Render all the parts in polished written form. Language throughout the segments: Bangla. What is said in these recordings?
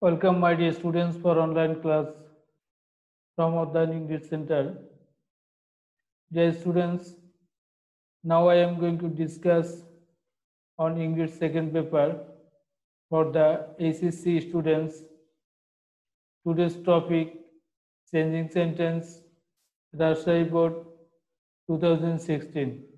Welcome, my dear students, for online class from Uddan English Center. Dear students, now I am going to discuss on English second paper for the ACC students. Today's topic: changing sentence, Rashtra Board 2016.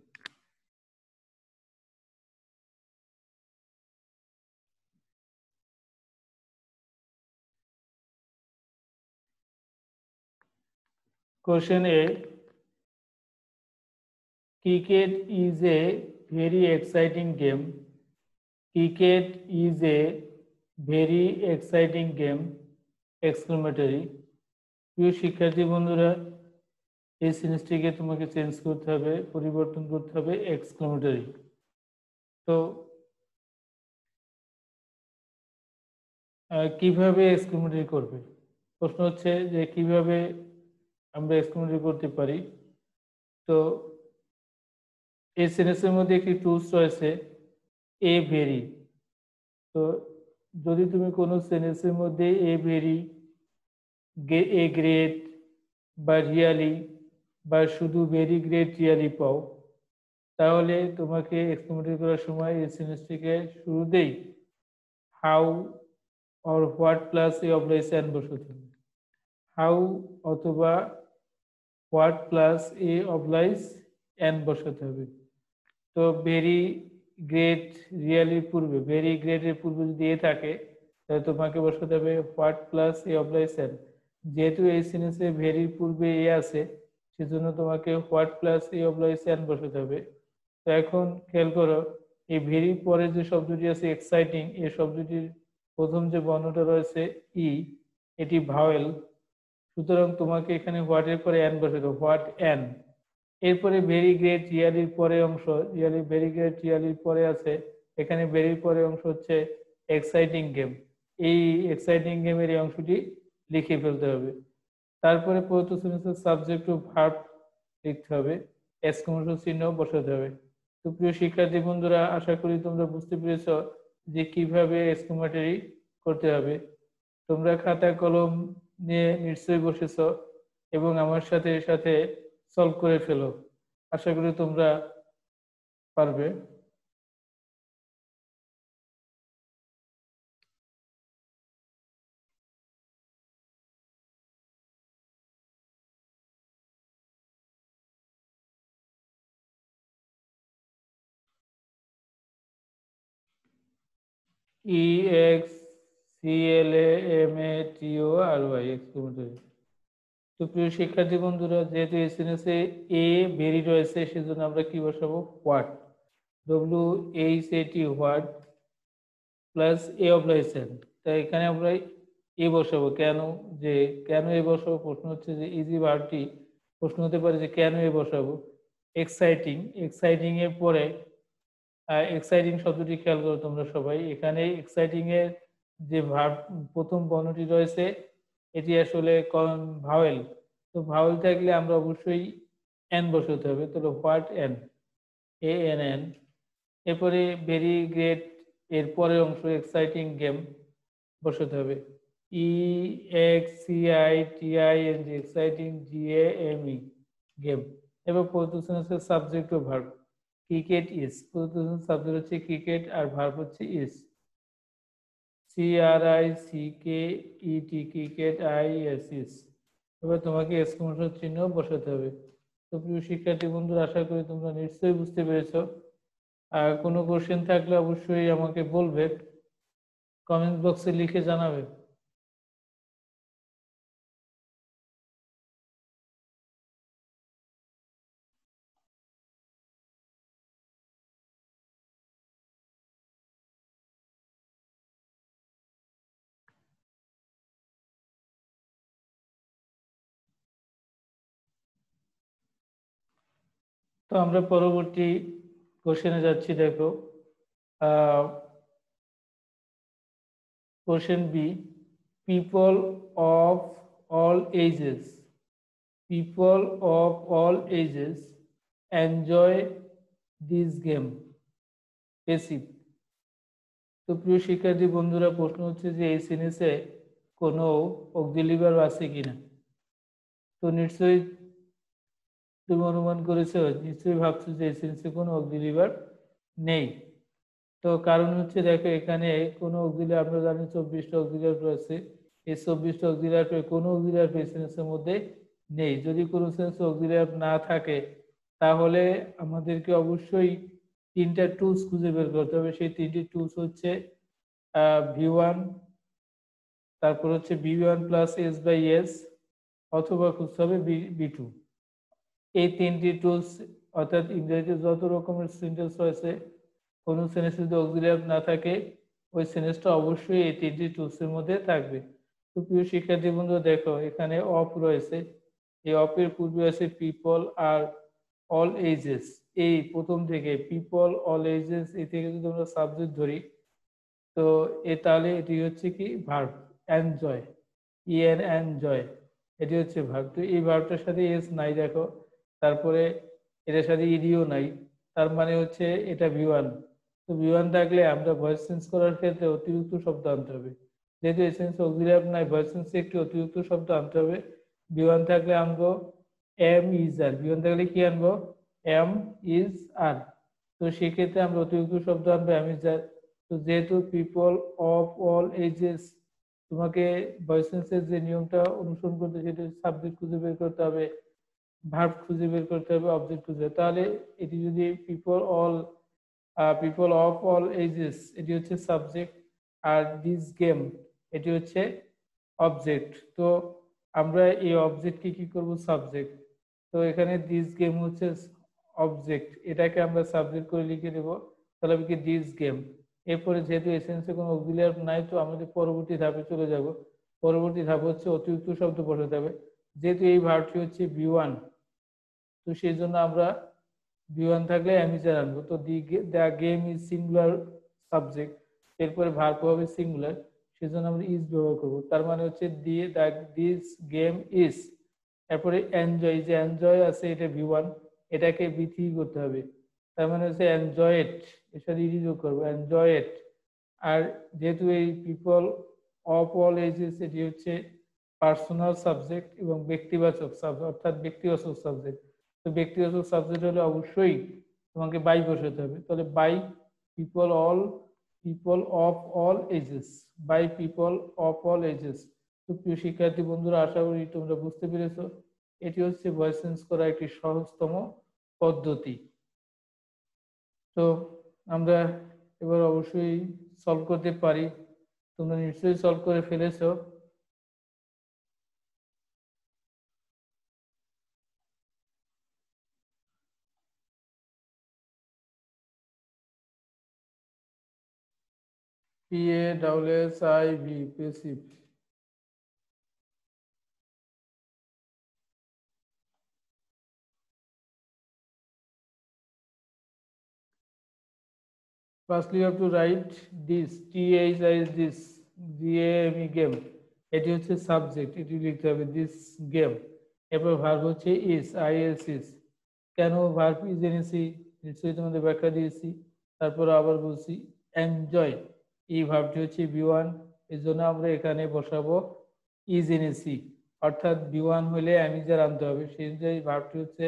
Question A: cricket is a very exciting game. Cricket is a very exciting game! Exclamatory. প্রিয় শিক্ষার্থী বন্ধুরা, এই সেন্টেন্সটিকে তোমাকে চেঞ্জ করতে হবে, পরিবর্তন করতে হবে এক্সক্লেমেটরি। তো কিভাবে এক্সক্লেমেটরি করবে? প্রশ্ন হচ্ছে যে কিভাবে আমরা এক্সক্লেমেটরি করতে পারি। তো এই সেন্টেন্সের মধ্যে একটি টুলস রয়েছে, এ ভেরি। তো যদি তুমি কোনো সেন্টেন্সের মধ্যে এ ভেরি, এ গ্রেট বা রিয়ালি বা শুধু ভেরি গ্রেট রিয়ালি পাও, তাহলে তোমাকে এক্সক্লেমেটরি করার সময় এই সেন্টেন্সটিকে শুরুতেই how or what plus a oblique an বসাতে হবে। হাউ অথবা what plus a oblique an বসাতে হবে। তো ভেরি গ্রেট রিয়ালির পূর্বে, ভেরি গ্রেটের পূর্বে যদি এ থাকে, তাহলে তোমাকে বসাতে হবে what plus a oblique N. যেহেতু এই সেন্টেন্সে ভেরির পূর্বে এ আছে, সেজন্য তোমাকে what plus a oblique an বসাতে হবে। তো এখন খেয়াল করো, এই ভেরি পরে যে শব্দটি আছে এক্সাইটিং, এই শব্দটির প্রথম যে বর্ণটা রয়েছে ই, এটি ভাওয়েল। সুতরাং তোমাকে এখানে হোয়াট এর পরে এন বসাতে হবে, হোয়াট এন। এরপরে ভেরি গ্রেট রিয়ালির পরে অংশ, রিয়ালি ভেরি গ্রেট রিয়ালির পরে আছে, এখানে ভেরির পরে অংশ হচ্ছে এক্সাইটিং গেম। এই এক্সাইটিং গেমের এই অংশটি লিখে ফেলতে হবে। তারপরে প্রদত্ত সেন্টেন্সের সাবজেক্ট ও ভার্ব লিখতে হবে, এক্সক্লেমেশন চিহ্ন বসাতে হবে। তো প্রিয় শিক্ষার্থী বন্ধুরা, আশা করি তোমরা বুঝতে পেরেছ যে কিভাবে এক্সক্লেমেটরি করতে হবে। তোমরা খাতা কলম নিয়ে নিশ্চয়ই বসেছ এবং আমার সাথে সাথে সলভ করে ফেলো। আশা করি তোমরা পারবে। EXCLAMATORY exclamatory. তো প্রিয় শিক্ষার্থী বন্ধুরা, যেহেতু এসএনএসে এ ভেরি রয়েছে, সেজন্য আমরা কি বসাবো? What. WHAT, what plus a oblique an. তাই এখানে আমরা এ বসাবো। কেন? যে কেন এ বসাবো? প্রশ্ন হচ্ছে যে ইজি ভার্বটি প্রশ্ন হতে পারে যে কেন এ বসাবো। এক্সাইটিং, এক্সাইটিং এর পরে এক্সাইটিং শব্দটি খেয়াল করো তোমরা সবাই। এখানে এক্সাইটিং এর যে ভার্ব প্রথম বর্ণটি রয়েছে, এটি আসলে ভাওয়েল। তো ভাওয়েল থাকলে আমরা অবশ্যই এন বসাতে হবে। তাহলে হোয়াট এন, ANN। এরপরে ভেরি গ্রেট এর পরের অংশ এক্সাইটিং গেম বসাতে হবে, EXCITING, এক্সাইটিং GAME, গেম। এবার প্রদত্ত সাবজেক্ট ও ভার্ব। ক্রিকেট ইজ, প্রদত্ত সাবজেক্ট হচ্ছে ক্রিকেট আর ভার্ব হচ্ছে is. CRICKET, cricket, IS, is. এবার তোমাকে এক্সক্লেমেশন চিহ্ন বসাতে হবে। তো প্রিয় শিক্ষার্থী বন্ধুরা, আশা করি তোমরা নিশ্চয়ই বুঝতে পেরেছো। আর কোনো কোশ্চেন থাকলে অবশ্যই আমাকে বলবে, কমেন্ট বক্সে লিখে জানাবে। তো আমরা পরবর্তী কোশ্চেনে যাচ্ছি। দেখো, question B, people of all ages, people of all ages enjoy this game. Passive. তো প্রিয় শিক্ষার্থী বন্ধুরা, প্রশ্ন হচ্ছে যে এই সেন্টেন্সে কোনো অক্সিলারি ভার্ব আছে কিনা। তো নিশ্চয়ই তুমি অনুমান করেছো, নিশ্চয়ই ভাবছো যে এই সেন্টেন্সে কোনো অক্সিলারি ভার্ব নেই। তো কারণ হচ্ছে দেখো, এখানে কোনো অক্সিলারি, আমরা জানি 24টা অক্সিলারি রয়েছে, এই 24টা অক্সিলারি কোনো অক্সিলারি সেন্টেন্সের মধ্যে নেই। যদি কোনো সেন্স অক্সিলারি না থাকে তাহলে আমাদেরকে অবশ্যই তিনটা টুলস খুঁজে বের করতে হবে। সেই তিনটি টুলস হচ্ছে V1, তারপর হচ্ছে B1 plus S by S, অথবা খুঁজতে হবে B2। এই তিনটি টুলস, অর্থাৎ ইংরেজিতে যত রকমের সেন্টেন্স রয়েছে, কোনো সেন্টেন্সে যদি অক্সিলারি না থাকে ওই সেন্টেন্সটা অবশ্যই এই তিনটি টুলসের মধ্যে থাকবে। তো প্রিয় শিক্ষার্থী বন্ধু দেখো, এখানে অফ রয়েছে, এই অফের পূর্বে আছে পিপল আর অল এজেস। এই প্রথম থেকে পিপল অল এজেস, এই থেকে যদি আমরা সাবজেক্ট ধরি তো তাহলে এটি হচ্ছে কি ভার্ব, এনজয়, এনজয়, এটি হচ্ছে ভার্ব। তো এই ভার্বটার সাথে এস নাই দেখো, তারপরে এটার সাথে ইডিও নাই, তার মানে হচ্ছে এটা V1। তো V1 থাকলে আমরা ভয়েস চেঞ্জ করার ক্ষেত্রে অতিরিক্ত শব্দ আনতে হবে। যেহেতু এসেন্স অক্সিলারি নাই, ভয়েস চেঞ্জে একটি অতিরিক্ত শব্দ আনতে হবে। V1 থাকলে আনবো এম ইজ আর, V1 থাকলে কি আনবো, এম ইজ আর। তো সেক্ষেত্রে আমরা অতিরিক্ত শব্দ আনবো এম ইজ আর। তো যেহেতু পিপল অফ অল এজেস, তোমাকে ভয়েস চেঞ্জের যে নিয়মটা অনুসরণ করতে, সেটা সাবজেক্ট খুঁজে বের করতে হবে, ভার্ব খুঁজে বের করতে হবে, অবজেক্ট খুঁজে। তাহলে এটি যদি পিপল অফ অল এজেস, এটি হচ্ছে সাবজেক্ট, আর দিস গেম এটি হচ্ছে অবজেক্ট। তো আমরা এই অবজেক্টকে কি করব, সাবজেক্ট। তো এখানে দিস গেম হচ্ছে অবজেক্ট, এটাকে আমরা সাবজেক্ট করে লিখে দেবো, তাহলে হবে কি দিস গেম। এরপরে যেহেতু এসেন্সে কোনো অক্সিলারি নাই, তো আমাদের পরবর্তী ধাপে চলে যাব। পরবর্তী ধাপ হচ্ছে অতিরিক্ত শব্দ বসাতে হবে। যেহেতু এই ভার্বটি হচ্ছে V1, তো সেই জন্য আমরা V1 থাকলে অ্যামিজার আনবো। তো the game is singular subject, এরপরে ভার্ব হবে সিঙ্গুলার, সেজন্য আমরা ইজ ব্যবহার করবো। তার মানে হচ্ছে দিস গেম ইজ, এরপরে এনজয়, যে এনজয় আছে এটা V1, এটাকে B3 করতে হবে। তার মানে হচ্ছে এনজয় ইট, এর সাথে ইডি যোগ করবো, এনজয় ইট। আর যেহেতু এই পিপল অফ অল এজেস, এটি হচ্ছে পার্সোনাল সাবজেক্ট এবং ব্যক্তিবাচক সাবজেক্ট, অর্থাৎ ব্যক্তিবাচক সাবজেক্ট। তো ব্যক্তিবাচক সাবজেক্ট হলে অবশ্যই তোমাকে বাই বসাতে হবে। তাহলে by people of all ages, by people of all ages. তো প্রিয় শিক্ষার্থী বন্ধুরা, আশা করি তোমরা বুঝতে পেরেছো, এটি হচ্ছে ভয়েস চেঞ্জ করা একটি সহজতম পদ্ধতি। তো আমরা এবার অবশ্যই সলভ করতে পারি, তোমরা নিশ্চয়ই সলভ করে ফেলেছো। PASSIV, passive. Firstly, you have to write this, THIS, this, GAME, game, এটি হচ্ছে সাবজেক্ট, এটি লিখতে হবে দিস গেম। এরপর ভার্ব হচ্ছে ইস, IS। কেন ভার্ব ইজ এনেছি নিশ্চয়ই তোমাদের ব্যাখ্যা দিয়েছি, তারপর আবার বলছি এনজয়, এই ভার্বটি হচ্ছে V1, এর জন্য আমরা এখানে বসাবো ইজ এনেছি, অর্থাৎ V1 হলে অ্যামিজার আনতে হবে, সেই অনুযায়ী ভার্বটি হচ্ছে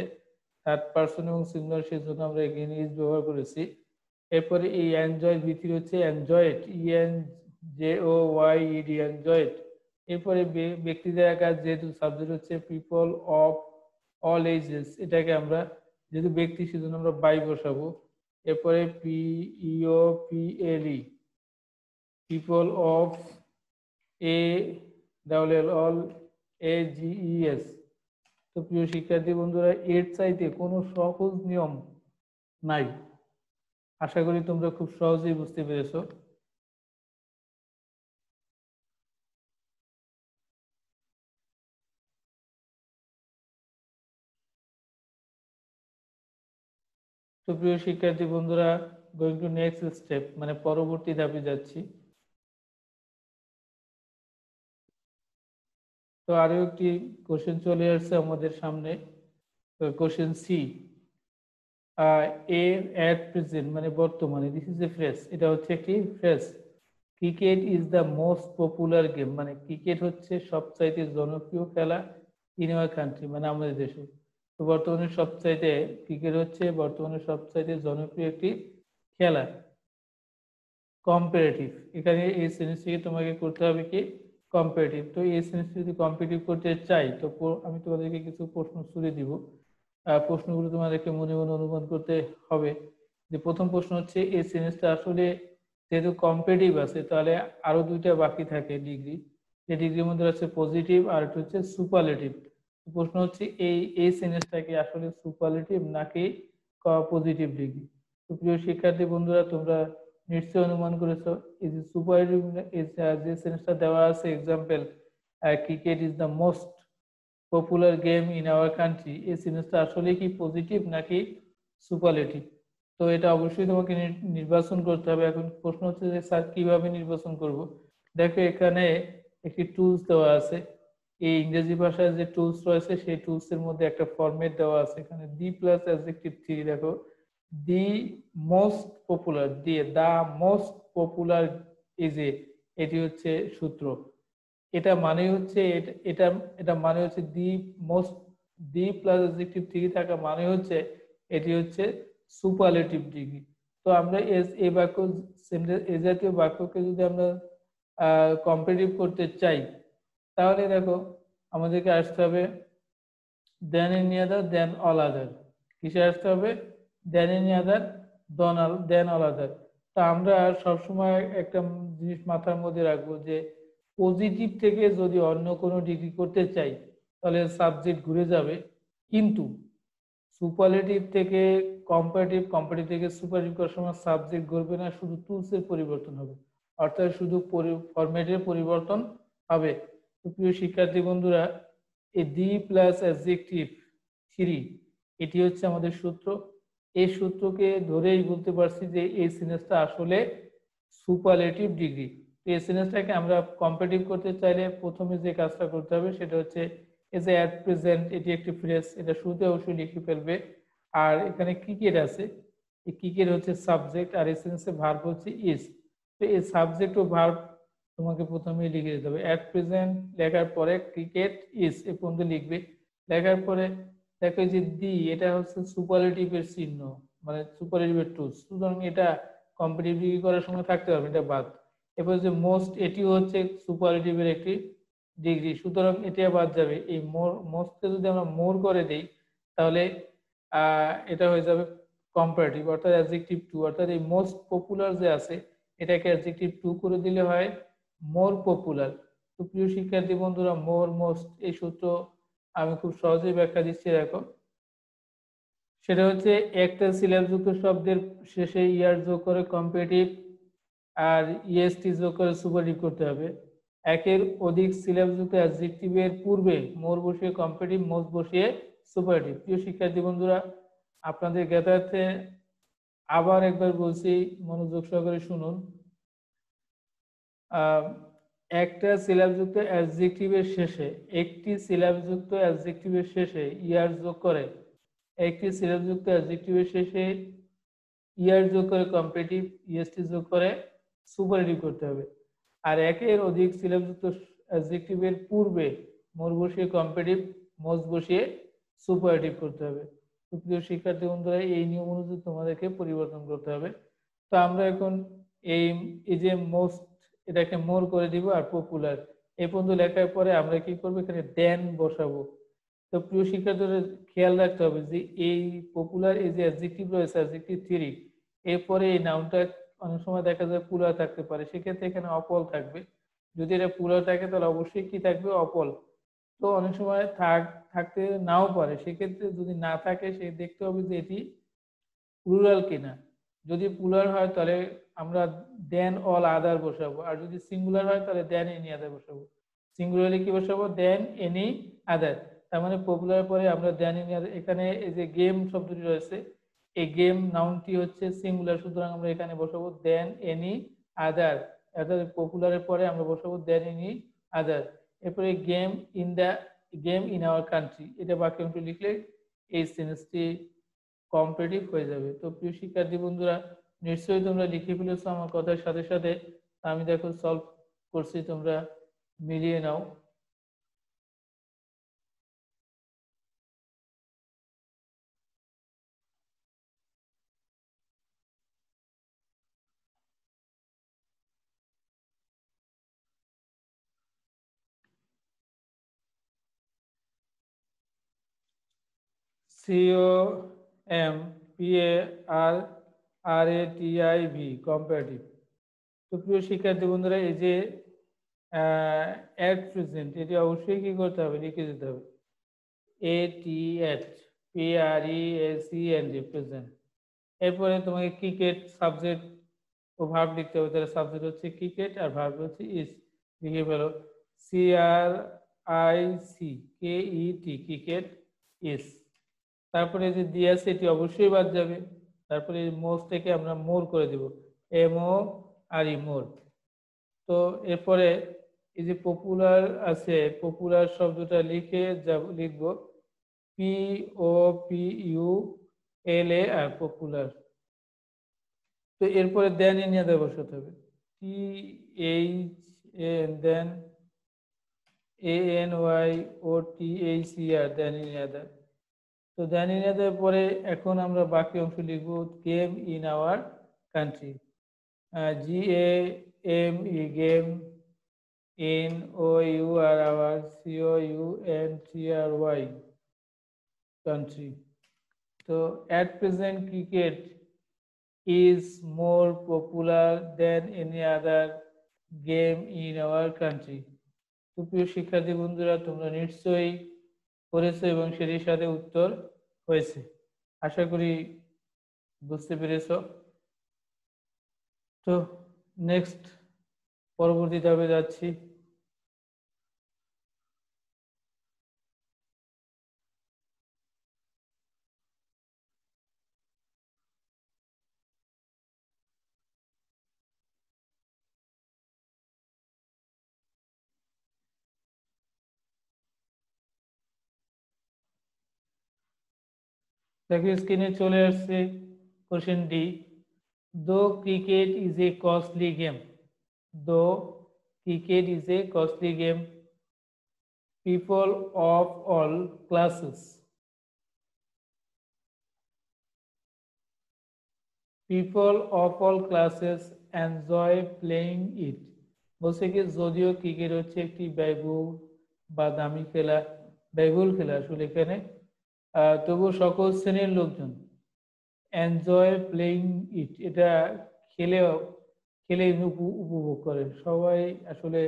থার্ড পারসন এবং সিঙ্গুলার, সেই জন্য আমরা এখানে ইজ ব্যবহার করেছি। এরপরে এই এনজয় V3 হচ্ছে এনজয়েড, ENJOYED, এনজয়েড। এরপরে ব্যক্তিদের আকার, যেহেতু সাবজেক্ট হচ্ছে পিপল অফ অল এজেস, এটাকে আমরা যেহেতু ব্যক্তি সেজন্য আমরা বাই বসাবো। এরপরে PEOPLE, people of all AGES। তো প্রিয় শিক্ষার্থী বন্ধুরা, এর চাইতে কোনো সহজ নিয়ম নাই, আশা করি তোমরা খুব সহজেই বুঝতে পেরেছো। তো প্রিয় শিক্ষার্থী বন্ধুরা, গোয়িং টু নেক্সট স্টেপ, মানে পরবর্তী ধাপে যাচ্ছি। তো আরো একটি কোশ্চেন চলে আসছে আমাদের সামনে, question C. A at present মানে বর্তমানে, দিস ইজ এ ফ্রেজ, এটা হচ্ছে একটি phrase. Cricket is the most popular game, মানে ক্রিকেট হচ্ছে সবচাইতে জনপ্রিয় খেলা ইন আওয়ার কান্ট্রি, মানে আমাদের দেশে। তো বর্তমানে সবচাইতে ক্রিকেট হচ্ছে বর্তমানে সবচাইতে জনপ্রিয় একটি খেলা। কম্পারেটিভ, এখানে এই সেন্সটিকে তোমাকে করতে হবে কি কম্পারেটিভ। তো এই সেন্সটি যদি কম্পারেটিভ করতে চাই তো আমি তোমাদেরকে কিছু প্রশ্ন ছুড়ে দিব। প্রশ্নগুলো তোমাদেরকে মনে মনে অনুমান করতে হবে। যে প্রথম প্রশ্ন হচ্ছে এই সেন্সটা আসলে যেহেতু কম্পারেটিভ আছে তাহলে আরো দুইটা বাকি থাকে ডিগ্রি, যে ডিগ্রির মধ্যে আছে পজিটিভ আর একটা হচ্ছে সুপারলেটিভ। প্রশ্ন হচ্ছে এই সেন্সটা কি আসলে সুপারলেটিভ নাকি পজিটিভ ডিগ্রি। তো প্রিয় শিক্ষার্থী বন্ধুরা, তোমরা নিশ্চয়ই অনুমান করেছো এই যে সুপারলেটিভ যে সেন্সটা দেওয়া আছে example, cricket is the most popular game in our country, এই সেন্সটা আসলে কি পজিটিভ নাকি সুপারলেটিভ। তো এটা অবশ্যই তোমাকে নির্বাচন করতে হবে। এখন প্রশ্ন হচ্ছে যে স্যার কিভাবে নির্বাচন করব। দেখো এখানে একটি টুলস দেওয়া আছে, এই ইংরেজি ভাষায় যে টুলস রয়েছে সেই টুলস এর মধ্যে একটা ফরম্যাট দেওয়া আছে। এখানে দি প্লাস অ্যাডজেক্টিভ থ্রি, দেখো দি মোস্ট পপুলার, দিয়ে the most popular is a, এটি হচ্ছে সূত্র। এটা মানে হচ্ছে এটা এটা মানে হচ্ছে the most, the plus adjective three থাকা মানে হচ্ছে এটি হচ্ছে সুপারলেটিভ ডিগ্রি। তো আমরা এই বাক্য এই জাতীয় বাক্যকে যদি আমরা কম্পারেটিভ করতে চাই তাহলে দেখো আমাদেরকে আসতে হবে দেন এনি আদার দেন অল আদার। কিসে আসতে হবে? দেন এনি আদার দেন অল আদার। তা আমরা সবসময় একটা জিনিস মাথার মধ্যে রাখবো যে পজিটিভ থেকে যদি অন্য কোনো ডিগ্রি করতে চাই তাহলে সাবজেক্ট ঘুরে যাবে, কিন্তু সুপারলেটিভ থেকে কম্পারেটিভ, কম্পারেটিভ থেকে সুপারলেটিভ করার সময় সাবজেক্ট ঘুরবে না, শুধু টুলসের পরিবর্তন হবে, অর্থাৎ শুধু ফরম্যাটের পরিবর্তন হবে। তো প্রিয় শিক্ষার্থী বন্ধুরা, এই দি প্লাস অ্যাডজেক্টিভ থ্রি এটি হচ্ছে আমাদের সূত্র। এই সূত্রকে ধরেই বলতে পারছি যে এই সেন্টেন্সটা আসলে সুপারলেটিভ ডিগ্রি। এই সেন্টেন্সটাকে আমরা কম্পারেটিভ করতে চাইলে প্রথমে যে কাজটা করতে হবে সেটা হচ্ছে এজ এ অ্যাট প্রেজেন্ট, এটি একটি ফ্রেজ, এটা শুরুতে অবশ্যই লিখে ফেলবে। আর এখানে ক্রিকেট আছে, এই ক্রিকেট হচ্ছে সাবজেক্ট আর এই সেন্টেন্সে ভার্ব হচ্ছে ইজ। তো এই সাবজেক্ট ও ভার্ব তোমাকে প্রথমে লিখে দিতে হবে। অ্যাট প্রেজেন্ট লেখার পরে ক্রিকেট ইজ এ পর্যন্ত লিখবে। লেখার পরে দেখো যে দি, এটা হচ্ছে সুপারলেটিভের চিহ্ন, মানে সুপারলেটিভের টুলস, সুতরাং এটা কম্পিটিটিভ ডিগ্রি করার সময় থাকতে পারবে, এটা বাদ। এরপর যে মোস্ট, এটিও হচ্ছে সুপারলেটিভের একটি ডিগ্রি, সুতরাং এটা বাদ যাবে। এই মোস্টকে যদি আমরা মোর করে দেই তাহলে এটা হয়ে যাবে কম্পারেটিভ, অর্থাৎ অ্যাডজেক্টিভ টু, অর্থাৎ এই মোস্ট পপুলার যে আছে এটাকে অ্যাডজেক্টিভ টু করে দিলে হয় মোর পপুলার। তো প্রিয় শিক্ষার্থী বন্ধুরা, মোর মোস্ট এই সূত্র আমি খুব সহজেই ব্যাখ্যা দিচ্ছি। দেখো সেটা হচ্ছে একটা সিলাবযুক্ত শব্দের শেষে ইয়ার যোগ করে কম্পারেটিভ আর ইএসটি যোগ করে সুপারলেটিভ করতে হবে। একের অধিক সিলাবযুক্ত অ্যাডজেক্টিভের পূর্বে মোর বসিয়ে কম্পারেটিভ, মোস্ট বসিয়ে সুপারলেটিভ। প্রিয় শিক্ষার্থী বন্ধুরা, আপনাদের জ্ঞাতার্থে আবার একবার বলছি, মনোযোগ সহকারে শুনুন। একটা সিলাবযুক্ত অ্যাডজেক্টিভের শেষে, একটি সিলাবযুক্ত অ্যাডজেক্টিভের শেষে ইয়ার যোগ করে, একটি সিলাবযুক্ত অ্যাডজেক্টিভের শেষে ইয়ার যোগ করে কম্পারেটিভ, ইএসটি যোগ করে সুপারলেটিভ করতে হবে। আর একের অধিক সিলাবযুক্ত অ্যাডজেক্টিভের পূর্বে মোর বসিয়ে কম্পারেটিভ, মোস্ট বসিয়ে সুপারলেটিভ করতে হবে। তো প্রিয় শিক্ষার্থী বন্ধুরা, এই নিয়ম অনুযায়ী তোমাদেরকে পরিবর্তন করতে হবে। তো আমরা এখন এই এই যে মোস্ট, এটাকে মোর করে দিব, আর পপুলার এই পর্যন্ত লেখার পরে আমরা কি করবো, এখানে দেন বসাবো। তো প্রিয় শিক্ষার্থীদের খেয়াল রাখতে হবে যে এই পপুলার এই যে অ্যাডজেক্টিভ রয়েছে অ্যাডজেক্টিভ থ্রি, এরপরে এই নাউনটা অনেক সময় দেখা যায় পুরা থাকতে পারে, সেক্ষেত্রে এখানে অপল থাকবে। যদি এটা পুরা থাকে তাহলে অবশ্যই কি থাকবে, অপল। তো অনেক সময় থাকতে নাও পারে, সেক্ষেত্রে যদি না থাকে সে দেখতে হবে যে এটি প্লুরাল কিনা। যদি প্লুরাল হয় তাহলে আমরা দেন অল আদার বসাবো, আর যদি সিঙ্গুলার হয় তাহলে দেন এনি আদার বসাবো। সিঙ্গুলারলি কি বসাবো, দেন এনি আদার। তার মানে পপুলার পরে আমরা দেন এনি আদার। এখানে এই যে গেম শব্দটি রয়েছে, এই গেম নাউনটি হচ্ছে সিঙ্গুলার, সুতরাং আমরা এখানে বসাবো দেন এনি আদার। অর্থাৎ পপুলারের পরে আমরা বসাবো দেন এনি আদার। এরপরে গেম ইন আওয়ার কান্ট্রি, এটা বাক্যাংশ লিখলে এই সেন্টেন্সটি কম্পারেটিভ হয়ে যাবে। তো প্রিয় শিক্ষার্থী বন্ধুরা, নিশ্চয়ই তোমরা লিখে ফেলেছো আমার কথার সাথে সাথে। আমি দেখো সলভ করছি, তোমরা মিলিয়ে নাও। COMPARATIV comparative. তো প্রিয় শিক্ষার্থী বন্ধুরা, এই যে অ্যাট প্রেজেন্ট, এটি অবশ্যই কি করতে হবে, লিখে দিতে হবে। PRESENT present. এরপরে তোমাকে ক্রিকেট সাবজেক্ট ও ভার্ব লিখতে হবে। তাহলে সাবজেক্ট হচ্ছে ক্রিকেট আর ভার্ব হচ্ছে ইজ। লিখে ফেলো CRICKET ক্রিকেট ইজ। তারপরে যে দিয়ে আছে এটি অবশ্যই বাদ যাবে। তারপরে মোস্ট থেকে আমরা মোর করে দেব, MORE মোর। তো এরপরে এই যে পপুলার আছে, পপুলার শব্দটা লিখে লিখবো POPULAR পপুলার। তো এরপরে দেন ইনিয়াদে বসাতে হবে, THN দেন ANYOTHER দেন ইনিয়াদে। তো দেন ইনিয়াদের পরে এখন আমরা বাকি অংশ লিখবো game in our country, GAME game, NOUR our, COUNTRY country. So at present cricket is more popular than any other game in our country. তো প্রিয় শিক্ষার্থী বন্ধুরা, তোমরা নিশ্চয়ই করেছো এবং সেটির সাথে উত্তর হয়েছে। আশা করি বুঝতে পেরেছো। তো নেক্সট পরবর্তী ধাপে যাচ্ছি। দেখো স্ক্রিনে চলে আসছে question D. Though cricket is a costly game, though cricket is a costly game, people of all classes, people of all classes enjoy playing it। বলছে কি যদিও ক্রিকেট হচ্ছে একটি ব্যয়বহুল বা দামি খেলা, ব্যয়বহুল খেলা আসলে এখানে, তবু সকল শ্রেণীর লোকজন এনজয় প্লেইং ইট, এটা খেলে খেলে উপভোগ করে। সবাই আসলে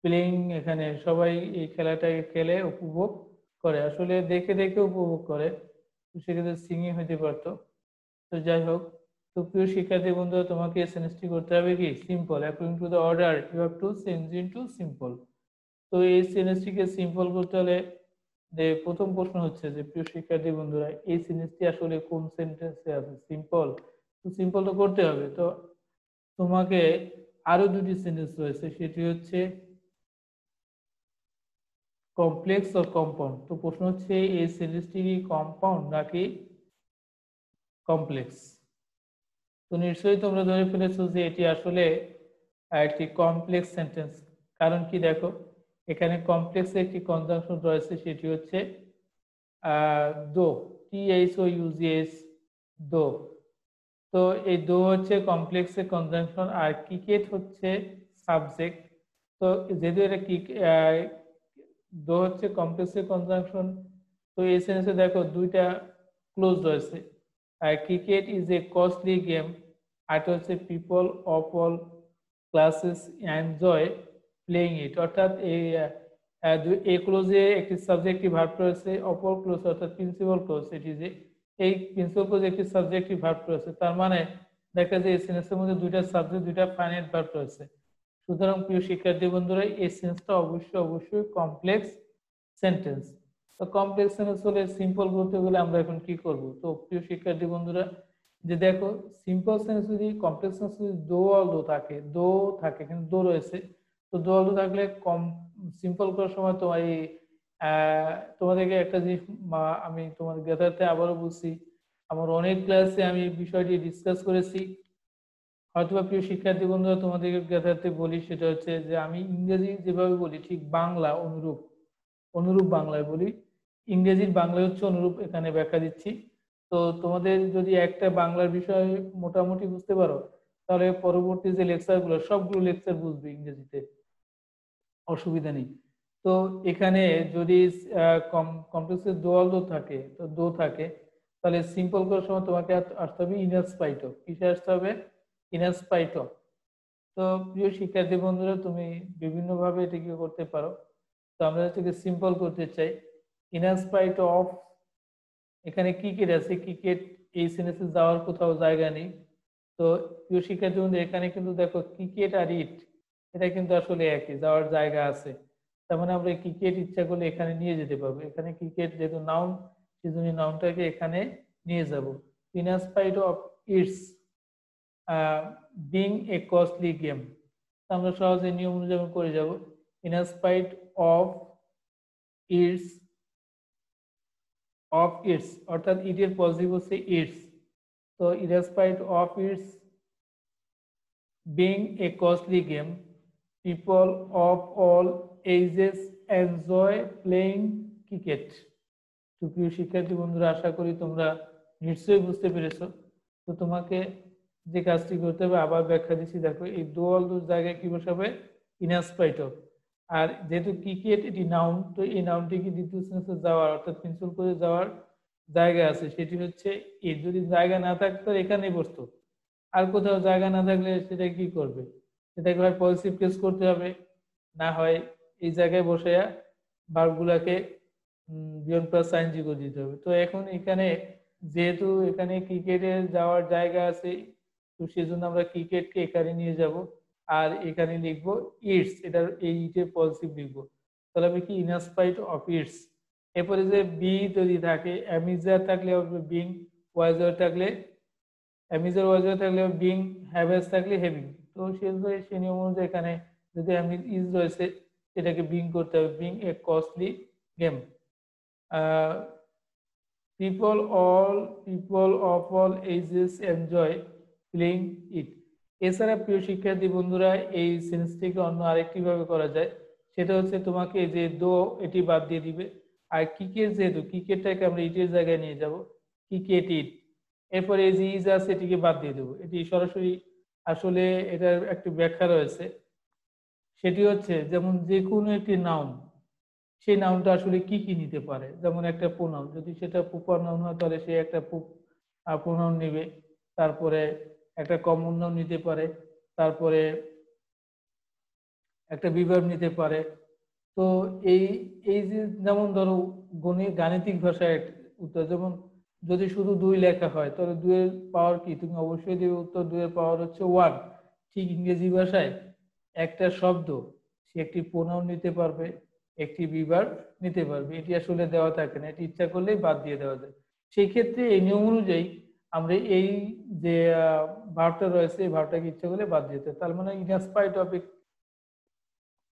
প্লেইং, এখানে সবাই এই খেলাটাকে খেলে উপভোগ করে, আসলে দেখে দেখে উপভোগ করে। তো সেক্ষেত্রে সিঙ্গিং হইতে পারতো। তো যাই হোক, তো প্রিয় শিক্ষার্থী বন্ধুরা, তোমাকে এসএনএসটি করতে হবে কি simple, according to the order you have to change into simple. তো এই এসএনএসটিকে সিম্পল করতে হলে যে প্রথম প্রশ্ন হচ্ছে যে প্রিয় শিক্ষার্থী বন্ধুরা, এই সেন্টেন্সটি আসলে কোন সেন্টেন্সে আছে, সিম্পল। তো সিম্পল তো করতে হবে। তো তোমাকে আরো দুটি সেন্টেন্স রয়েছে, সেটি হচ্ছে কমপ্লেক্স ও কম্পাউন্ড। তো প্রশ্ন হচ্ছে এই সেন্টেন্সটি কি কম্পাউন্ড নাকি কমপ্লেক্স। তো নিশ্চয়ই তোমরা ধরে ফেলেছো যে এটি আসলে একটি কমপ্লেক্স সেন্টেন্স। কারণ কি দেখো, এখানে কমপ্লেক্সে একটি কনজাংশন রয়েছে, সেটি হচ্ছে দো, THOUGH দো। তো এই দো হচ্ছে কমপ্লেক্সের কনজাংশন, আর ক্রিকেট হচ্ছে সাবজেক্ট। তো যেহেতু এটা দো হচ্ছে কমপ্লেক্সের কনজাংশন, তো এই সেন্সে দেখো দুইটা ক্লোজ রয়েছে। Cricket is a costly game, আর হচ্ছে people of all classes enjoy playing it. অর্থাৎ এই ক্লোজে একটি সাবজেক্টিভ ভার্ব রয়েছে, অপর ক্লোজ অর্থাৎ প্রিন্সিপাল ক্লোজ, এটি যে এই প্রিন্সিপাল ক্লোজ একটি সাবজেক্টিভ ভার্ব রয়েছে, তার মানে দেখা যায় এই সেন্সের মধ্যে দুইটা সাবজেক্ট, দুইটা ফাইনাইট ভার্ব রয়েছে। সুতরাং প্রিয় শিক্ষার্থী বন্ধুরা, এই সেন্সটা অবশ্যই কমপ্লেক্স সেন্টেন্স। তো কমপ্লেক্স সেন্টেন্স হলে সিম্পল করতে গেলে আমরা এখন কি করব? তো প্রিয় শিক্ষার্থী বন্ধুরা, যে দেখো সিম্পল সেন্স যদি, কমপ্লেক্স সেন্স যদি দো থাকে, দো থাকে কিন্তু দো রয়েছে, তো দো থাকলে কম সিম্পল করার সময় তোমার এই তোমাদেরকে একটা জিনিস আমি তোমাদের জ্ঞাতার্থে আবারও বলছি, আমার অনেক ক্লাসে আমি বিষয়টি ডিসকাস করেছি। হয়তোবা প্রিয় শিক্ষার্থী বন্ধুরা তোমাদেরকে যথার্থে বলি, সেটা হচ্ছে যে আমি ইংরেজি যেভাবে বলি ঠিক বাংলা অনুরূপ অনুরূপ বাংলায় বলি, ইংরেজির বাংলায় হচ্ছে অনুরূপ এখানে ব্যাখ্যা দিচ্ছি। তো তোমাদের যদি একটা বাংলার বিষয় মোটামুটি বুঝতে পারো, তাহলে পরবর্তী যে লেকচারগুলো সবগুলো লেকচার বুঝবে ইংরেজিতে, অসুবিধা নেই। তো এখানে যদি কমপ্লেক্সের দোয়াল দো থাকে, তো দো থাকে, তাহলে সিম্পল করার সময় তোমাকে আসতে হবে ইনাসপাইট অফ। কিসে আসতে হবে? ইনাসপাইট অফ। তো প্রিয় শিক্ষার্থী বন্ধুরা, তুমি বিভিন্নভাবে এটাকে করতে পারো। তো আমরা এটাকে সিম্পল করতে চাই। ইনাসপাইট অফ, এখানে ক্রিকেট আছে, ক্রিকেট এই সেন্টেন্সে যাওয়ার কোথাও জায়গা নেই। তো প্রিয় শিক্ষার্থী বন্ধু, এখানে কিন্তু দেখো ক্রিকেট আর ইট, এটা কিন্তু আসলে একই, যাওয়ার জায়গা আছে। তার মানে আমরা ক্রিকেট ইচ্ছা করলে এখানে নিয়ে যেতে পারবো। এখানে ক্রিকেট যেহেতু নাউন, সেজন্য নাউনটাকে এখানে নিয়ে যাব। In spite of its being a costly game, আমরা সহজে নিয়ম অনুযায়ী করে যাব। In spite of its, of its অর্থাৎ ইটের পজিটিভ হচ্ছে ইটস। তো in spite of its being a costly game, people of all ages enjoy playing cricket. তো প্রিয় শিক্ষার্থী বন্ধুরা, আশা করি তোমরা নিশ্চয়ই বুঝতে পেরেছো। তো তোমাকে যে কাজটি করতে হবে আবার ব্যাখ্যা দিচ্ছি। দেখো এই দোয়াল দোর জায়গায় কি বসাবে? ইনাসপাইট অফ। আর যেহেতু ক্রিকেট এটি নাউন, তো এই নাউনটি কি দ্বিতীয় সেন্সে যাওয়ার অর্থাৎ পেন্সিল করে যাওয়ার জায়গা আছে, সেটি হচ্ছে এর। যদি জায়গা না থাকতো এখানেই বসতো। আর কোথাও জায়গা না থাকলে সেটা কি করবে? সেটাকে হয় পজিটিভ কেস করতে হবে, না হয় এই জায়গায় বসে ভার্বগুলাকে বিয়ন্ড প্লাস সাইন জি করে দিতে হবে। তো এখন এখানে যেহেতু এখানে ক্রিকেটের যাওয়ার জায়গা আছে, তো সেজন্য আমরা ক্রিকেটকে এখানে নিয়ে যাব। আর এখানে লিখবো ইটস, এটার এই ইটের পজিটিভ লিখবো। তাহলে আমি কি ইনস্পাইট অফ ইটস। এরপরে যে বি যদি থাকে, অ্যামিজার থাকলে হবে বিং, ওয়াইজার থাকলে অ্যামিজার, ওয়াইজার থাকলে বিং, হ্যাভেস থাকলে হেভিং। তো সেই নিয়ম অনুযায়ী এখানে যদি অ্যামিজ ইজ রয়েছে, এটাকে বিং করতে হবে, being a costly game. People of all ages enjoy playing ইট। এছাড়া প্রিয় শিক্ষার্থী বন্ধুরা, এই সেন্সটিকে অন্য আরেকটি ভাবে করা যায়। সেটা হচ্ছে তোমাকে যে দো, এটি বাদ দিয়ে দিবে। আর ক্রিকেট, যেহেতু ক্রিকেটটাকে আমরা ইটের জায়গায় নিয়ে যাব, ক্রিকেট ইট। এরপরে এই যে ইজ আছে, এটিকে বাদ দিয়ে দেবো। এটি সরাসরি আসলে এটার একটি ব্যাখ্যা রয়েছে। সেটি হচ্ছে যেমন যে কোনো একটি নাউন, সেই নাউনটা আসলে কি কি নিতে পারে। যেমন একটা প্রোনাউন, যদি সেটা প্রপার নাউন হয় তাহলে সে একটা প্রোনাউন নেবে। তারপরে একটা কমন নাউন নিতে পারে। তারপরে একটা বিভার্ব নিতে পারে। তো এই এই যে যেমন ধরো গাণিতিক ভাষায় উত্তর, যেমন যদি শুধু 2 লেখা হয় তাহলে 2 এর পাওয়ার কি? তুমি অবশ্যই দেবে উত্তর 2 এর পাওয়ার হচ্ছে 1। ঠিক ইংরেজি ভাষায় একটা শব্দ সে একটি প্রোনাউন নিতে পারবে, একটি বিভার্ব নিতে পারবে। এটি আসলে দেওয়া থাকে না, এটি ইচ্ছা করলেই বাদ দিয়ে দেওয়া যায়। সেই ক্ষেত্রে এই নিয়ম অনুযায়ী আমরা এই যে ভার্বটা রয়েছে, এই ভার্বটাকে ইচ্ছা করলে বাদ দিতে। তার মানে inspite of,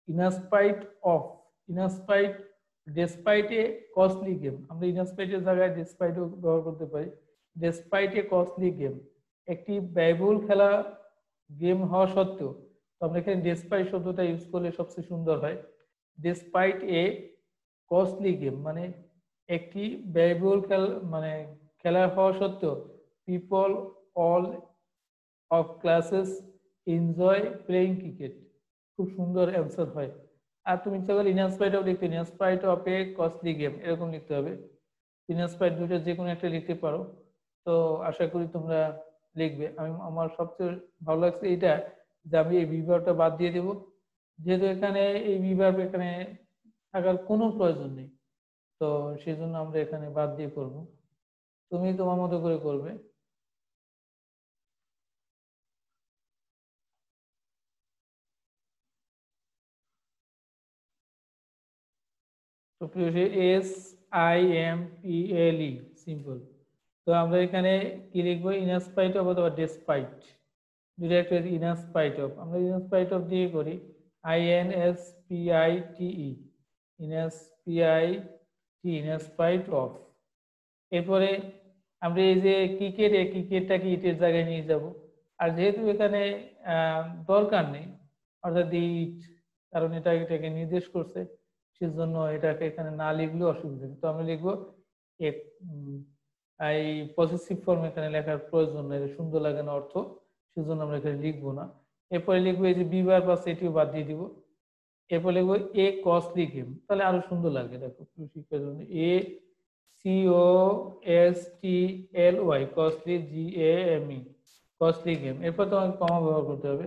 inspite of, inspite, despite a costly game. আমরা ইনস্পাইট এর জায়গায় ডেসপাইট ব্যবহার করতে পারি। ডেসপাইট এ কস্টলি গেম, একটি ব্যয়বহুল খেলা গেম হওয়া সত্ত্বেও, তো আমরা এখানে ডেসপাইট শব্দটা ইউজ করলে সবচেয়ে সুন্দর হয়। ডেসপাইট এ কস্টলি গেম মানে একটি ব্যয়বহুল মানে খেলা হওয়া সত্ত্বেও, people all of classes enjoy playing cricket. খুব সুন্দর অ্যান্সার হয়। আর তুমি ইচ্ছা করলে ইনস্পাইট অফ লিখতে, inspite of a costly game এরকম লিখতে হবে। ইনস্পাইট দুটো যে কোনো একটা লিখতে পারো। তো আশা করি তোমরা লিখবে। আমার সবচেয়ে ভালো লাগছে এটা, যে আমি এই বিভাগটা বাদ দিয়ে দেবো, যেহেতু এখানে এই বিভাগ এখানে থাকার কোনো প্রয়োজন নেই। তো সেজন্য আমরা এখানে বাদ দিয়ে করব। তুমি তোমার মতো করে করবে। তো SIMPLE, সিম্পল। তো আমরা এখানে কি লিখবো? ইনস্পাইট অফ অথবা ডেসপাইট, দুটো একটা ইনস্পাইট অফ। আমরা ইনস্পাইট অফ দিয়ে করি INSPITE, ইনস্পাইট অফ। এরপরে আমরা এই যে ক্রিকেটটাকে ইটের জায়গায় নিয়ে যাব। আর যেহেতু এখানে দরকার নেই, অর্থাৎ ইট, কারণ এটাকে নির্দেশ করছে, সেজন্য এটাকে এখানে না লিখলেও অসুবিধা নেই। তো আমরা লিখবো এই পসেসিভ ফর্ম এখানে লেখার প্রয়োজন নেই, সুন্দর লাগে না অর্থ, সেজন্য আমরা এখানে লিখবো না। এরপরে লিখবো এই যে বিবার পাশে এটিও বাদ দিয়ে দিব। এরপর লিখবো এ কস্টলি গেম, তাহলে আরো সুন্দর লাগে। দেখো শিক্ষার জন্য এ COSTLY costly GAME costly game. এরপর তোমাকে কমা ব্যবহার করতে হবে।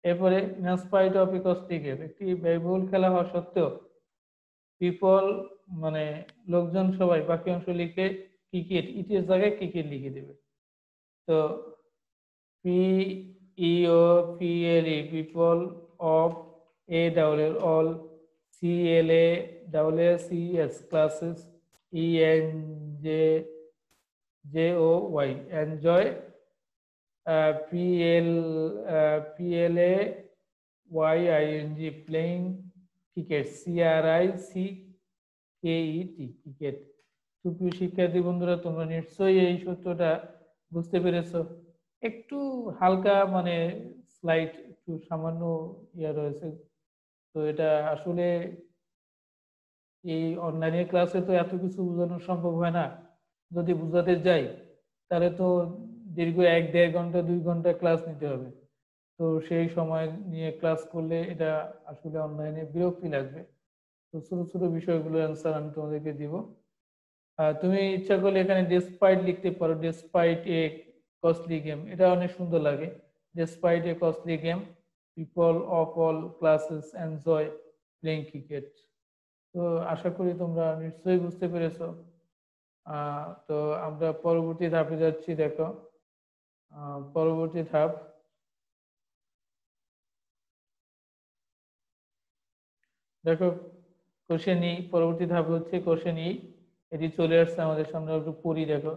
এরপরে in spite of a costly game, একটি ব্যয়বহুল খেলা হওয়া সত্ত্বেও পিপল মানে লোকজন সবাই বাকি অংশ লিখে ক্রিকেট, ইটের জায়গায় ক্রিকেট লিখে দেবে। তো PEOPLE people of ALL all CLASSES classes ENJOY enjoy PLAYING playing cricket CRICKET cricket. সুপ্রিয় শিক্ষার্থী বন্ধুরা, তোমরা নিশ্চয়ই এই সূত্রটা বুঝতে পেরেছো। একটু হালকা মানে স্লাইড একটু সামান্য ইয়া রয়েছে, তো এটা আসলে এই অনলাইনের ক্লাসে তো এত কিছু বোঝানো সম্ভব হয় না। যদি বোঝাতে যাই তাহলে তো দীর্ঘ 1-1.5 ঘন্টা 2 ঘন্টা ক্লাস নিতে হবে। তো সেই সময় নিয়ে ক্লাস করলে এটা আসলে অনলাইনে বিরক্তি লাগবে। তো ছোট ছোট বিষয়গুলো অ্যান্সার আমি তোমাদেরকে দিব। তুমি ইচ্ছা করলে এখানে ডেসপাইট লিখতে পারো, ডেসপাইট এ কস্টলি গেম, এটা অনেক সুন্দর লাগে। Despite a costly game people of all classes enjoy playing cricket. তো আশা করি তোমরা নিশ্চয়ই বুঝতে পেরেছো। তো আমরা পরবর্তী ধাপে যাচ্ছি। দেখো পরবর্তী ধাপ, দেখো কোশ্চেন ই, পরবর্তী ধাপ হচ্ছে কোশ্চেন ই। এটি চলে আসছে আমাদের সামনে, একটু পড়ি। দেখো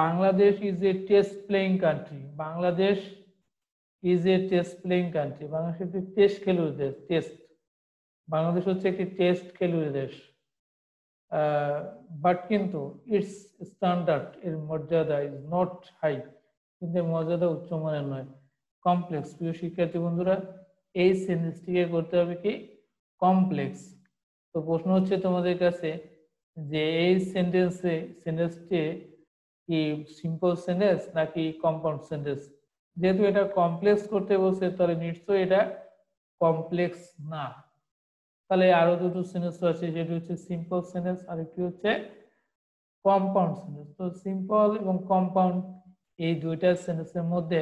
Bangladesh is a test playing country. Bangladesh is a test playing country, Bangladesh একটি টেস্ট খেলুড়ে দেশ। টেস্ট, বাংলাদেশ হচ্ছে একটি টেস্ট খেলুড়ে দেশ। বাট কিন্তু ইটস স্ট্যান্ডার্ড, এর মর্যাদা ইজ নট হাই, কিন্তু মর্যাদা উচ্চমানের নয়। কমপ্লেক্স। প্রিয় শিক্ষার্থী বন্ধুরা, এই সেন্টেন্সটিকে করতে হবে কি কমপ্লেক্স। তো প্রশ্ন হচ্ছে তোমাদের কাছে যে এই সেন্টেন্সটি কি সিম্পল সেন্টেন্স নাকি কম্পাউন্ড সেন্টেন্স। যেহেতু এটা কমপ্লেক্স করতে বলছে, তাহলে নিশ্চয়ই এটা কমপ্লেক্স না। তাহলে আরো দুটো সেন্টেন্স আছে, যেটি হচ্ছে সিম্পল সেন্টেন্স আর একটি হচ্ছে কম্পাউন্ড সেন্টেন্স। তো সিম্পল এবং কম্পাউন্ড এই দুইটা সেন্টেন্সের মধ্যে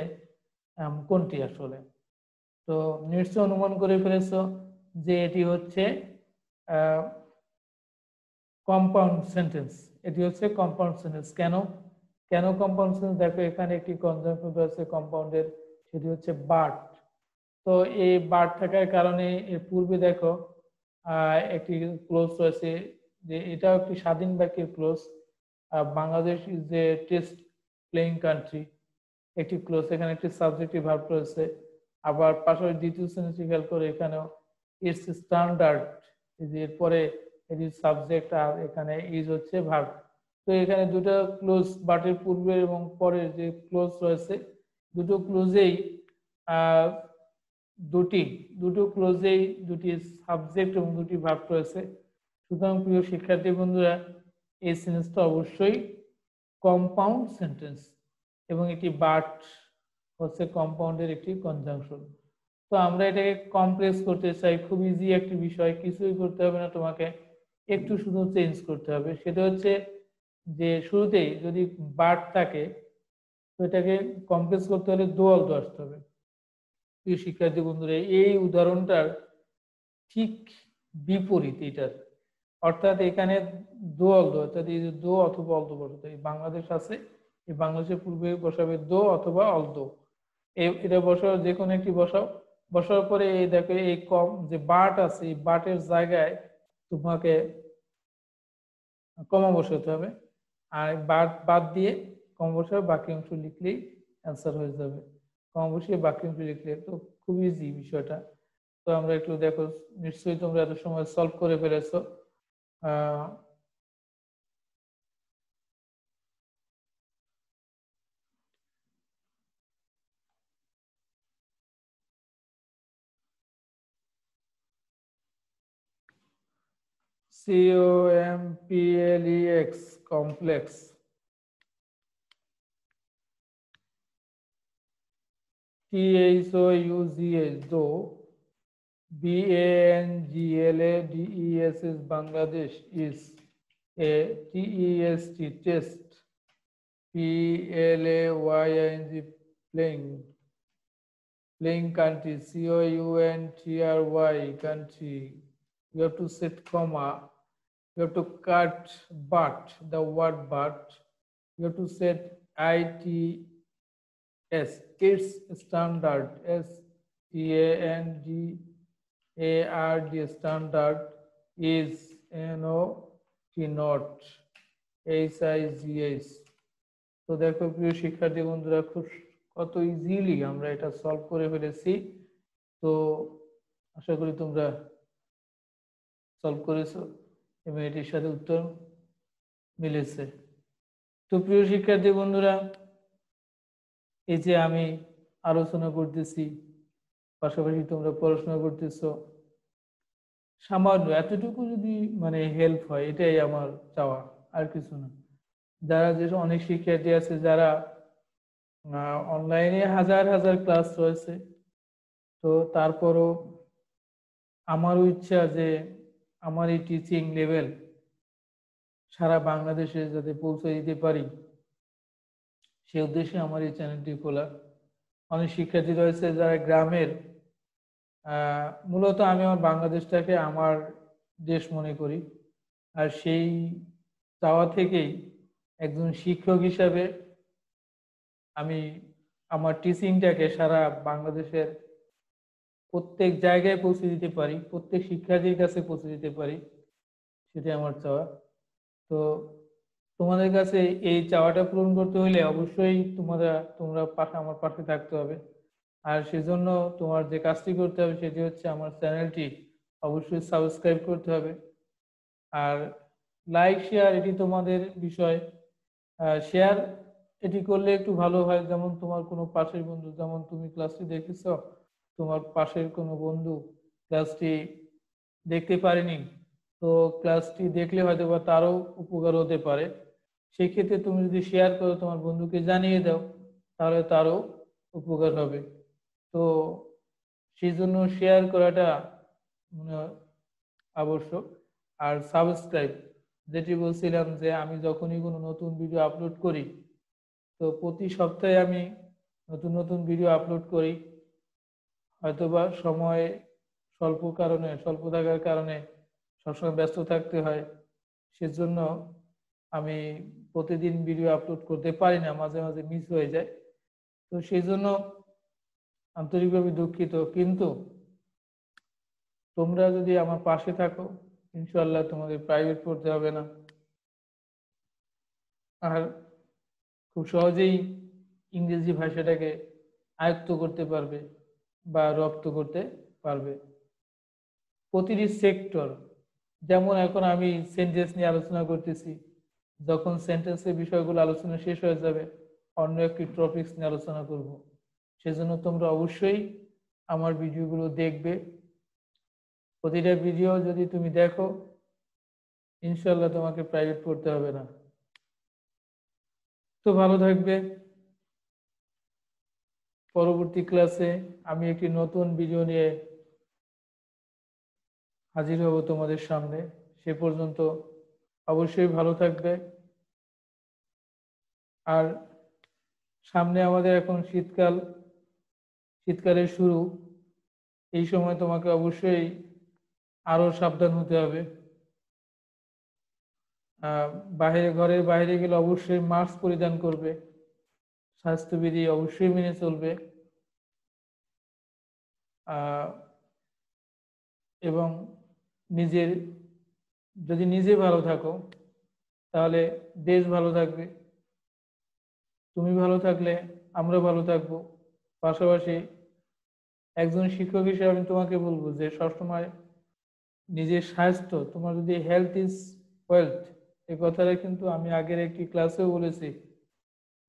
কোনটি আসলে? তো নিশ্চয় অনুমান করে ফেলেছো যে এটি হচ্ছে কম্পাউন্ড সেন্টেন্স। এটি হচ্ছে কম্পাউন্ড সেন্টেন্স। কেন কেন কম্পাউন্ড সেন্টেন্স? দেখো এখানে একটি কনজাংশন রয়েছে কম্পাউন্ডের, সেটি হচ্ছে বাট। তো এই বাট থাকার কারণে এর পূর্বে দেখো একটি ক্লোজ রয়েছে, যে এটাও একটি স্বাধীন বাক্যের close. Bangladesh is a test playing country, একটি ক্লোজ, এখানে একটি সাবজেক্টিভ ভার্ব রয়েছে। আবার পাশাপাশি দ্বিতীয় সেন্টেন্সে খেয়াল করে এখানেও ইটস স্ট্যান্ডার্ড, এরপরে এটি সাবজেক্ট আর এখানে ইজ হচ্ছে ভার্ব। তো এখানে দুটো ক্লোজ, বাটের পূর্বে এবং পরে যে ক্লোজ রয়েছে, দুটো ক্লোজেই দুটো ক্লোজেই দুটি সাবজেক্ট এবং দুটি ভার্ব রয়েছে। সুতরাং প্রিয় শিক্ষার্থী বন্ধুরা, এই সেন্টেন্সটা অবশ্যই কম্পাউন্ড সেন্টেন্স এবং এটি বাট হচ্ছে কম্পাউন্ডের একটি কনজাংশন। তো আমরা এটাকে কমপ্লেক্স করতে চাই। খুব ইজি একটি বিষয়, কিছুই করতে হবে না তোমাকে, একটু শুধু চেঞ্জ করতে হবে। সেটা হচ্ছে যে শুরুতেই যদি বাট থাকে, তো এটাকে কমপ্লেক্স করতে হলে দোয়াল দো আসতে হবে। প্রিয় শিক্ষার্থী বন্ধুরা, এই উদাহরণটার ঠিক বিপরীত এটার, অর্থাৎ এখানে দোয়াল দো, অর্থাৎ এই যে দো অথবা অলদো বসাতে, বাংলাদেশ আছে, এই বাংলাদেশের পূর্বে বসাবে দো অথবা অলদো। এটা বসাও, যে কোনো একটি বসাও। বসার পরে এই দেখো এই কম যে বাট আছে, এই বাটের জায়গায় তোমাকে কমা বসাতে হবে, আর বাট বাদ দিয়ে কমা বসাবে, বাকি অংশ লিখলেই অ্যান্সার হয়ে যাবে। কমা বসিয়ে বাকি অংশ লিখলে, তো খুব ইজি বিষয়টা। তো আমরা একটু দেখো, নিশ্চয়ই তোমরা এত সময় সলভ করে ফেলেছো। COMPLEX, complex. THOUGH, though. BANGLADES is Bangladesh, is a TEST, test. PLAYING, playing. Playing country, COUNTRY, country. You have to set comma. You have to cut but, the word but. You have to set ITS, its standard, STANDARD, standard, is not, HIGS. তো দেখো প্রিয় শিক্ষার্থী বন্ধুরা, খুব কত ইজিলি আমরা এটা সলভ করে ফেলেছি। তো আশা করি তোমরা সলভ করেছো এবং এটির সাথে উত্তর মিলেছে। তো প্রিয় শিক্ষার্থী বন্ধুরা, এই যে আমি আলোচনা করতেছি, পাশাপাশি তোমরা পড়াশোনা করতেছো, সামান্য এতটুকু যদি মানে হেল্প হয়, এটাই আমার চাওয়া, আর কিছু না। যারা যে অনেক শিক্ষার্থী আছে যারা অনলাইনে হাজার হাজার ক্লাস রয়েছে, তো তারপরও আমারও ইচ্ছা যে আমার এই টিচিং লেভেল সারা বাংলাদেশে যাতে পৌঁছে দিতে পারি, সে উদ্দেশ্যে আমার এই চ্যানেলটি খোলা। অনেক শিক্ষার্থী রয়েছে যারা গ্রামের, মূলত আমি আমার বাংলাদেশটাকে আমার দেশ মনে করি, আর সেই চাওয়া থেকেই একজন শিক্ষক হিসাবে আমি আমার টিচিংটাকে সারা বাংলাদেশের প্রত্যেক জায়গায় পৌঁছে দিতে পারি, প্রত্যেক শিক্ষার্থীর কাছে পৌঁছে দিতে পারি, সেটাই আমার চাওয়া। তো তোমাদের কাছে এই চাওয়াটা পূরণ করতে হলে অবশ্যই তোমরা আমার পাশে থাকতে হবে। আর সেজন্য তোমার যে কাজটি করতে হবে সেটি হচ্ছে আমার চ্যানেলটি অবশ্যই সাবস্ক্রাইব করতে হবে, আর লাইক শেয়ার এটি তোমাদের বিষয়। শেয়ার এটি করলে একটু ভালো হয়, যেমন তোমার কোনো পাশের বন্ধু, যেমন তুমি ক্লাসটি দেখেছ, তোমার পাশের কোনো বন্ধু ক্লাসটি দেখতে পারেনি, তো ক্লাসটি দেখলে হয়তো বা তারও উপকার হতে পারে। সেই ক্ষেত্রে তুমি যদি শেয়ার করো, তোমার বন্ধুকে জানিয়ে দাও, তাহলে তারও উপকার হবে। তো সেই জন্য শেয়ার করাটা মানে আবশ্যক। আর সাবস্ক্রাইব, যেটি বলছিলাম যে আমি যখনই কোনো নতুন ভিডিও আপলোড করি, তো প্রতি সপ্তাহে আমি নতুন নতুন ভিডিও আপলোড করি। হয়তোবা সময় স্বল্প থাকার কারণে সবসময় ব্যস্ত থাকতে হয়, সেজন্য আমি প্রতিদিন ভিডিও আপলোড করতে পারি না, মাঝে মাঝে মিস হয়ে যায়। তো সেই জন্য আন্তরিকভাবে দুঃখিত, কিন্তু তোমরা যদি আমার পাশে থাকো, ইনশাল্লাহ তোমাদের প্রাইভেট পড়তে হবে না, আর খুব সহজেই ইংরেজি ভাষাটাকে আয়ত্ত করতে পারবে বা রপ্ত করতে পারবে। প্রতিটি সেক্টর, যেমন এখন আমি সেন্টেন্স নিয়ে আলোচনা করতেছি, যখন সেন্টেন্সের বিষয়গুলো আলোচনা শেষ হয়ে যাবে, অন্য একটি টপিকস নিয়ে আলোচনা করব। সেজন্য তোমরা অবশ্যই আমার ভিডিওগুলো দেখবে। প্রতিটা ভিডিও যদি তুমি দেখো, ইনশাল্লাহ তোমাকে প্রাইভেট পড়তে হবে না। তো ভালো থাকবে। পরবর্তী ক্লাসে আমি একটি নতুন ভিডিও নিয়ে হাজির হব তোমাদের সামনে। সে পর্যন্ত অবশ্যই ভালো থাকবে। আর সামনে আমাদের এখন শীতকালের শুরু, এই সময় তোমাকে অবশ্যই আরো সাবধান হতে হবে। ঘরের বাইরে গেলে অবশ্যই মাস্ক পরিধান করবে, স্বাস্থ্যবিধি অবশ্যই মেনে চলবে, এবং যদি নিজে ভালো থাকো, তাহলে দেশ ভালো থাকবে। তুমি ভালো থাকলে আমরা ভালো থাকবো। পাশাপাশি একজন শিক্ষক হিসেবে আমি তোমাকে বলবো যে সবসময় নিজের স্বাস্থ্য, তোমার যদি হেলথ ইজ ওয়েলথ, এই কথাটা কিন্তু আমি আগের একটি ক্লাসেও বলেছি।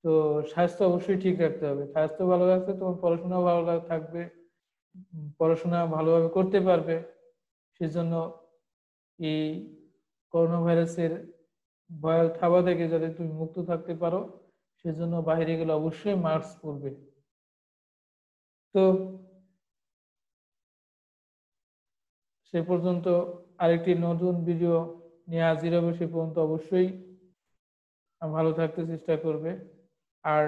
তো স্বাস্থ্য অবশ্যই ঠিক রাখতে হবে। স্বাস্থ্য ভালো রাখতে তোমার পড়াশোনাও ভালো থাকবে, পড়াশোনা ভালোভাবে করতে পারবে। সেজন্য এই করোনা ভাইরাসের ভয়াল থাবা থেকে যাতে তুমি মুক্ত থাকতে পারো, সেজন্য বাইরে গেলে অবশ্যই মাস্ক পরবে। তো সে পর্যন্ত আরেকটি নতুন ভিডিও নিয়ে হাজির হবে, সে পর্যন্ত অবশ্যই ভালো থাকতে চেষ্টা করবে। আর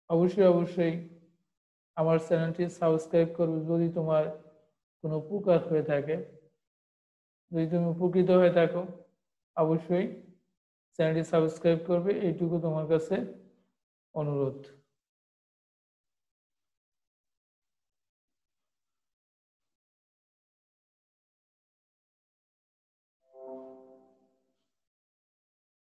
অবশ্যই অবশ্যই আমার চ্যানেলটি সাবস্ক্রাইব করবে যদি তোমার কোনো উপকার হয়ে থাকে। যদি তুমি উপকৃত হয়ে থাকো অবশ্যই চ্যানেলটি সাবস্ক্রাইব করবে, এইটুকু তোমার কাছে অনুরোধ।